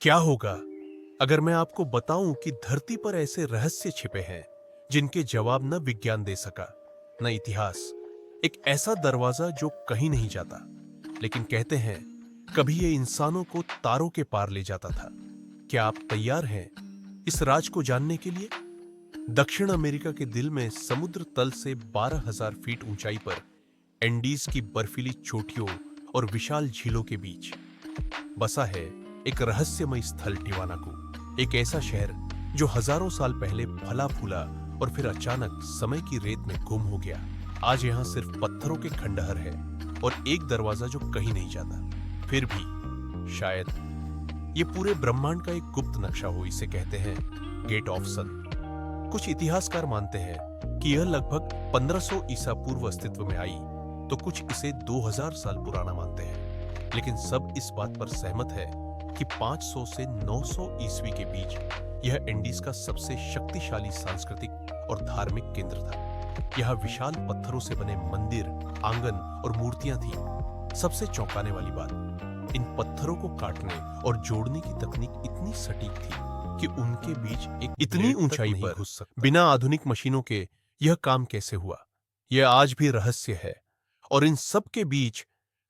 क्या होगा अगर मैं आपको बताऊं कि धरती पर ऐसे रहस्य छिपे हैं जिनके जवाब न विज्ञान दे सका, न इतिहास। एक ऐसा दरवाजा जो कहीं नहीं जाता, लेकिन कहते हैं कभी ये इंसानों को तारों के पार ले जाता था। क्या आप तैयार हैं इस राज को जानने के लिए? दक्षिण अमेरिका के दिल में समुद्र तल से 12,000 फीट ऊंचाई पर एंडीज की बर्फीली चोटियों और विशाल झीलों के बीच बसा है एक रहस्यमय स्थल टिवानाकू। एक ऐसा शहर जो हजारों साल पहले फला फूला और फिर अचानक समय की रेत में गुम हो गया। आज यहाँ सिर्फ पत्थरों के खंडहर है और एक दरवाजा जो कहीं नहीं जाता। फिर भी शायद ये पूरे ब्रह्मांड का एक गुप्त नक्शा हो। इसे कहते हैं गेट ऑफ सन। कुछ इतिहासकार मानते हैं कि यह लगभग 1500 ईसा पूर्व अस्तित्व में आई, तो कुछ इसे 2000 साल पुराना मानते हैं। लेकिन सब इस बात पर सहमत है कि 500 से 900 ईस्वी के बीच यह एंडीज का सबसे शक्तिशाली सांस्कृतिक और धार्मिक केंद्र था। यह विशाल पत्थरों से बने मंदिर, आंगन और मूर्तियां थीं। सबसे चौंकाने वाली बात, इन पत्थरों को काटने और जोड़ने की तकनीक इतनी सटीक थी कि उनके बीच एक इतनी ऊंचाई पर बिना आधुनिक मशीनों के यह काम कैसे हुआ, यह आज भी रहस्य है। और इन सब के बीच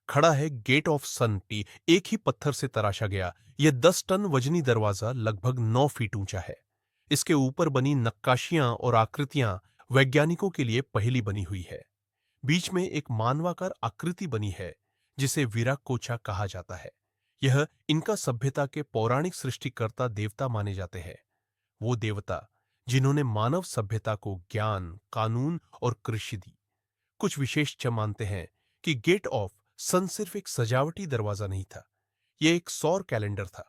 खड़ा है गेट ऑफ सन टी, एक ही पत्थर से तराशा गया यह 10 टन वजनी दरवाजा लगभग 9 फीट ऊंचा है। इसके ऊपर बनी नक्काशियां और आकृतियां वैज्ञानिकों के लिए पहेली बनी हुई है। बीच में एक मानवाकार आकृति बनी है जिसे विराकोचा कहा जाता है। यह इनका सभ्यता के पौराणिक सृष्टिकर्ता देवता माने जाते हैं। वो देवता जिन्होंने मानव सभ्यता को ज्ञान, कानून और कृषि दी। कुछ विशेषज्ञ मानते हैं कि गेट ऑफ सन सिर्फ एक सजावटी दरवाजा नहीं था, यह एक सौर कैलेंडर था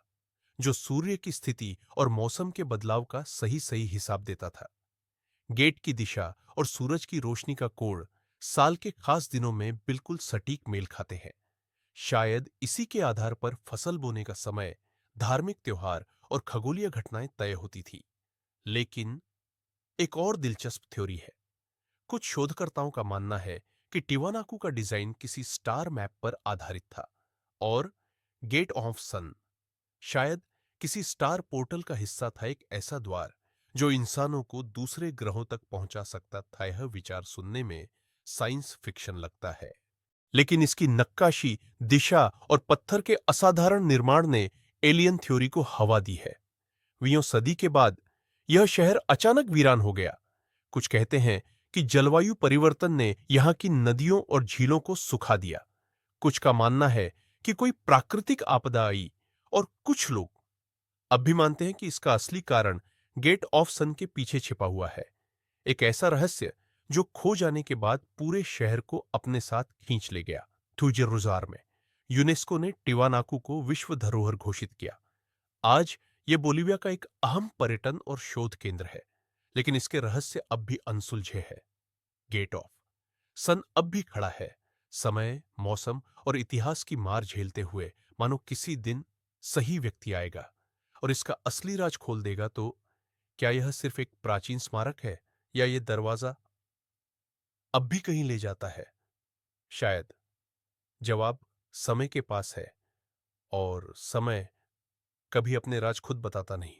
जो सूर्य की स्थिति और मौसम के बदलाव का सही सही हिसाब देता था। गेट की दिशा और सूरज की रोशनी का कोण साल के खास दिनों में बिल्कुल सटीक मेल खाते हैं। शायद इसी के आधार पर फसल बोने का समय, धार्मिक त्योहार और खगोलीय घटनाएं तय होती थी। लेकिन एक और दिलचस्प थ्योरी है। कुछ शोधकर्ताओं का मानना है कि टिवानाकू का डिजाइन किसी स्टार मैप पर आधारित था और गेट ऑफ सन शायद किसी स्टार पोर्टल का हिस्सा था, एक ऐसा द्वार जो इंसानों को दूसरे ग्रहों तक पहुंचा सकता था। यह विचार सुनने में साइंस फिक्शन लगता है, लेकिन इसकी नक्काशी, दिशा और पत्थर के असाधारण निर्माण ने एलियन थ्योरी को हवा दी है। 20वीं सदी के बाद यह शहर अचानक वीरान हो गया। कुछ कहते हैं कि जलवायु परिवर्तन ने यहां की नदियों और झीलों को सुखा दिया। कुछ का मानना है कि कोई प्राकृतिक आपदा आई, और कुछ लोग अब भी मानते हैं कि इसका असली कारण गेट ऑफ सन के पीछे छिपा हुआ है। एक ऐसा रहस्य जो खो जाने के बाद पूरे शहर को अपने साथ खींच ले गया। 2000 में यूनेस्को ने टिवानाकू को विश्व धरोहर घोषित किया। आज यह बोलिविया का एक अहम पर्यटन और शोध केंद्र है, लेकिन इसके रहस्य अब भी अनसुलझे हैं। गेट ऑफ सन अब भी खड़ा है, समय, मौसम और इतिहास की मार झेलते हुए, मानो किसी दिन सही व्यक्ति आएगा और इसका असली राज खोल देगा। तो क्या यह सिर्फ एक प्राचीन स्मारक है, या यह दरवाजा अब भी कहीं ले जाता है? शायद जवाब समय के पास है, और समय कभी अपने राज खुद बताता नहीं।